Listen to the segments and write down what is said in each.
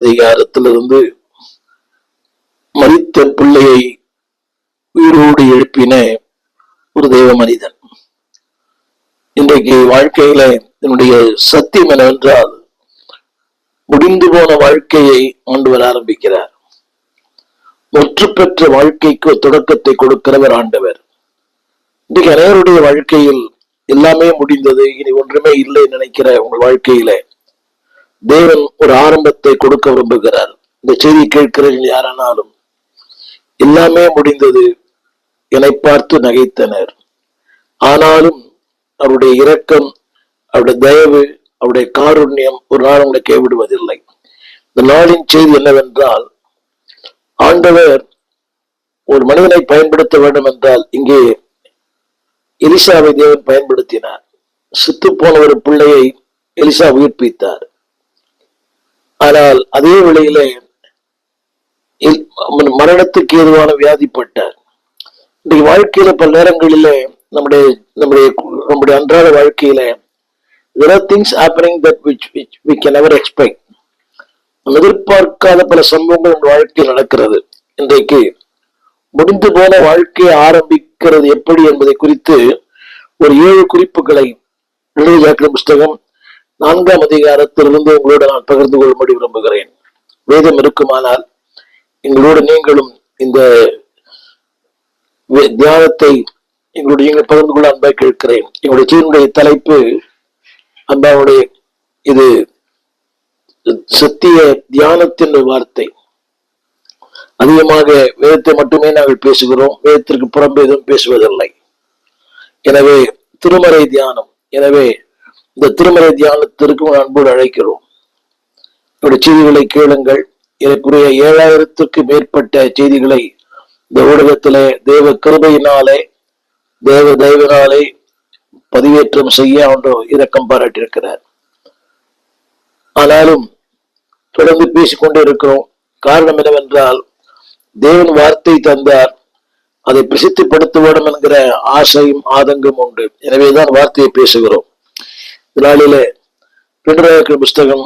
அதிகாரத்திலிருந்து மரித்த பிள்ளையை உயிரோடு எழுப்பின ஒரு தெய்வ மனிதன். இன்றைக்கு வாழ்க்கையில என்னுடைய சத்தியம் என்னவென்றால், முடிந்து போன வாழ்க்கையை ஆண்டவர் ஆரம்பிக்கிறார். முற்று பெற்ற வாழ்க்கைக்கு தொடக்கத்தை கொடுக்கிறவர் ஆண்டவர். இன்றைக்கு அனைவருடைய வாழ்க்கையில் எல்லாமே முடிந்தது, இனி ஒன்றுமே இல்லை நினைக்கிற உங்கள் வாழ்க்கையில தேவன் ஒரு ஆரம்பத்தை கொடுக்க விரும்புகிறார். இந்த செய்தி கேட்கிறீர்கள் யாரானாலும், எல்லாமே முடிந்தது, என்னை பார்த்து நகைத்தனர். ஆனாலும் அவருடைய இரக்கம், அவருடைய தயவு, அவருடைய காருண்யம் ஒரு நாள் உங்களை கைவிடுவதில்லை. இந்த நாளின் செய்தி என்னவென்றால், ஆண்டவர் ஒரு மனிதனை பயன்படுத்த வேண்டும் என்றால் இங்கே எலிசாவை தேவன் பயன்படுத்தினார். செத்து போன ஒரு பிள்ளையை எலிசா உயிர்ப்பித்தார். ஆனால் அதே வேளையிலே மரணத்துக்கு ஏதுவான வியாதிப்பட்டார். இன்றைக்கு வாழ்க்கையில பல நேரங்களிலே நம்முடைய அன்றாட வாழ்க்கையில there are things happening that which we can never expect. எதிர்பார்க்காத பல சம்பவங்கள் நம்ம வாழ்க்கையில் நடக்கிறது. இன்றைக்கு முடிந்து போன வாழ்க்கையை ஆரம்பிக்கிறது எப்படி என்பதை குறித்து ஒரு 7 குறிப்புகளை எழுதிய புஸ்தகம் 4ஆம் அதிகாரத்திலிருந்து உங்களோடு நான் பகிர்ந்து கொள்ளும்படி விரும்புகிறேன். வேதம் இருக்குமானால் எங்களோடு நீங்களும் இந்த தியானத்தை நீங்கள் பகிர்ந்து கொள்ள அன்பாய் கேட்கிறேன். எங்களுடைய செய்தியுடைய தலைப்பு அன்பாவுடைய இது சத்திய தியானத்தின் வார்த்தை. அதிகமாக வேதத்தை மட்டுமே நாங்கள் பேசுகிறோம், வேதத்திற்கு புறம்பே எதுவும் பேசுவதில்லை. எனவே திருமறை தியானம், எனவே இந்த திருமறை தியானத்திற்கு அன்போடு அழைக்கிறோம். என்னுடைய செய்திகளை கேளுங்கள். எனக்குரிய 7000க்கு மேற்பட்ட செய்திகளை இந்த ஊடகத்திலே தேவ கிருபையினாலே தேவ தயவினாலே பதிவேற்றம் செய்ய ஒன்று இரக்கம் பாராட்டியிருக்கிறார். ஆனாலும் தொடர்ந்து பேசிக்கொண்டே இருக்கிறோம். காரணம் என்னவென்றால், தேவன் வார்த்தை தந்தார், அதை பிரசித்திப்படுத்த வேண்டும் என்கிற ஆசையும் ஆதங்கம் உண்டு. எனவேதான் வார்த்தையை பேசுகிறோம். இதனாலே 2 புஸ்தகம்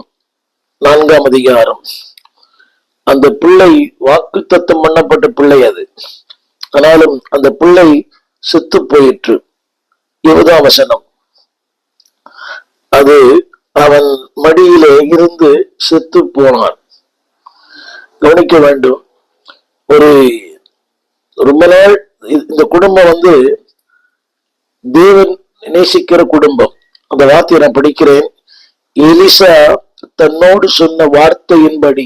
4ஆம் அதிகாரம், அந்த பிள்ளை வாக்குத்தத்தம் பண்ணப்பட்ட பிள்ளை அது. ஆனாலும் அந்த பிள்ளை செத்து போயிற்று. 20ஆம் வசனம், அது அவன் மடியிலே இருந்து செத்து போனான். கவனிக்க வேண்டும். ரொம்ப நாள் இந்த குடும்பம் தேவன் நேசிக்கிற குடும்பம். அந்த வார்த்தையை நான் படிக்கிறேன். எலிசா தன்னோடு சொன்ன வார்த்தையின்படி